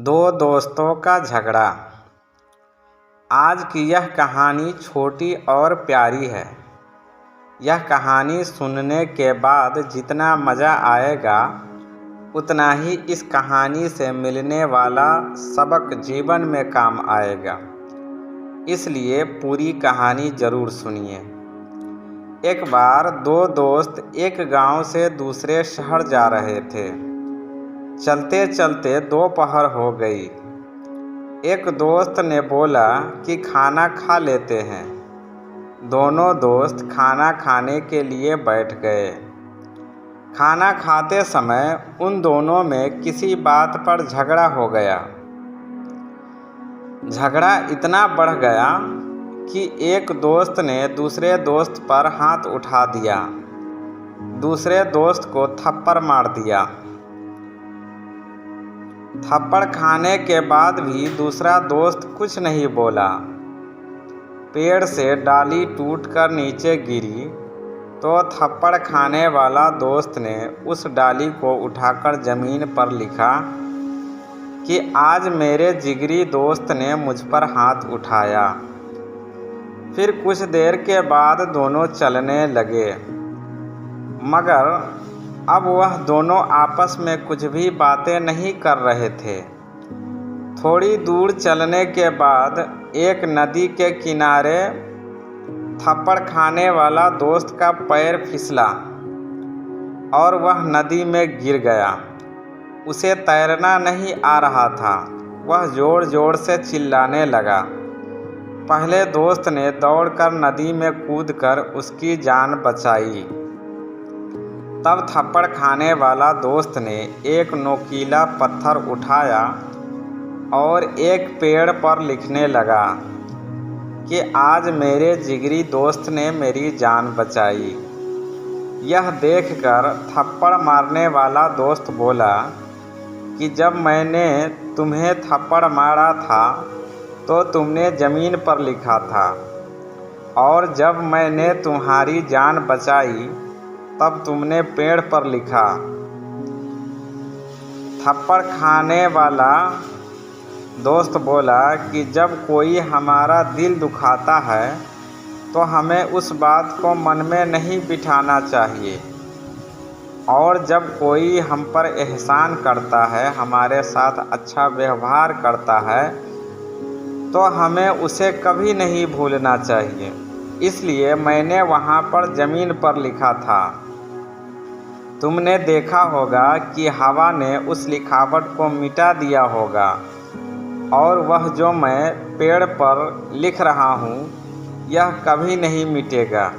दो दोस्तों का झगड़ा। आज की यह कहानी छोटी और प्यारी है। यह कहानी सुनने के बाद जितना मज़ा आएगा उतना ही इस कहानी से मिलने वाला सबक जीवन में काम आएगा। इसलिए पूरी कहानी ज़रूर सुनिए। एक बार दो दोस्त एक गांव से दूसरे शहर जा रहे थे। चलते चलते दोपहर हो गई। एक दोस्त ने बोला कि खाना खा लेते हैं। दोनों दोस्त खाना खाने के लिए बैठ गए। खाना खाते समय उन दोनों में किसी बात पर झगड़ा हो गया। झगड़ा इतना बढ़ गया कि एक दोस्त ने दूसरे दोस्त पर हाथ उठा दिया, दूसरे दोस्त को थप्पड़ मार दिया। थप्पड़ खाने के बाद भी दूसरा दोस्त कुछ नहीं बोला। पेड़ से डाली टूटकर नीचे गिरी तो थप्पड़ खाने वाला दोस्त ने उस डाली को उठाकर ज़मीन पर लिखा कि आज मेरे जिगरी दोस्त ने मुझ पर हाथ उठाया। फिर कुछ देर के बाद दोनों चलने लगे, मगर अब वह दोनों आपस में कुछ भी बातें नहीं कर रहे थे। थोड़ी दूर चलने के बाद एक नदी के किनारे थप्पड़ खाने वाला दोस्त का पैर फिसला और वह नदी में गिर गया। उसे तैरना नहीं आ रहा था। वह ज़ोर ज़ोर से चिल्लाने लगा। पहले दोस्त ने दौड़कर नदी में कूदकर उसकी जान बचाई। तब थप्पड़ खाने वाला दोस्त ने एक नोकीला पत्थर उठाया और एक पेड़ पर लिखने लगा कि आज मेरे जिगरी दोस्त ने मेरी जान बचाई। यह देखकर थप्पड़ मारने वाला दोस्त बोला कि जब मैंने तुम्हें थप्पड़ मारा था तो तुमने ज़मीन पर लिखा था, और जब मैंने तुम्हारी जान बचाई तब तुमने पेड़ पर लिखा। थप्पड़ खाने वाला दोस्त बोला कि जब कोई हमारा दिल दुखाता है तो हमें उस बात को मन में नहीं बिठाना चाहिए, और जब कोई हम पर एहसान करता है, हमारे साथ अच्छा व्यवहार करता है, तो हमें उसे कभी नहीं भूलना चाहिए। इसलिए मैंने वहाँ पर ज़मीन पर लिखा था। तुमने देखा होगा कि हवा ने उस लिखावट को मिटा दिया होगा, और वह जो मैं पेड़ पर लिख रहा हूँ यह कभी नहीं मिटेगा।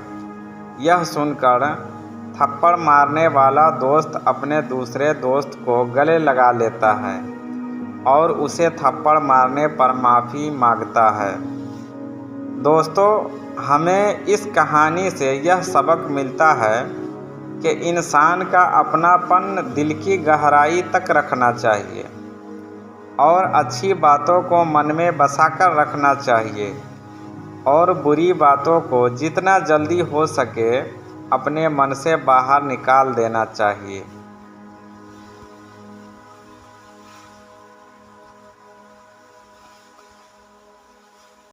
यह सुनकर थप्पड़ मारने वाला दोस्त अपने दूसरे दोस्त को गले लगा लेता है और उसे थप्पड़ मारने पर माफ़ी मांगता है। दोस्तों, हमें इस कहानी से यह सबक मिलता है कि इंसान का अपनापन दिल की गहराई तक रखना चाहिए और अच्छी बातों को मन में बसाकर रखना चाहिए, और बुरी बातों को जितना जल्दी हो सके अपने मन से बाहर निकाल देना चाहिए।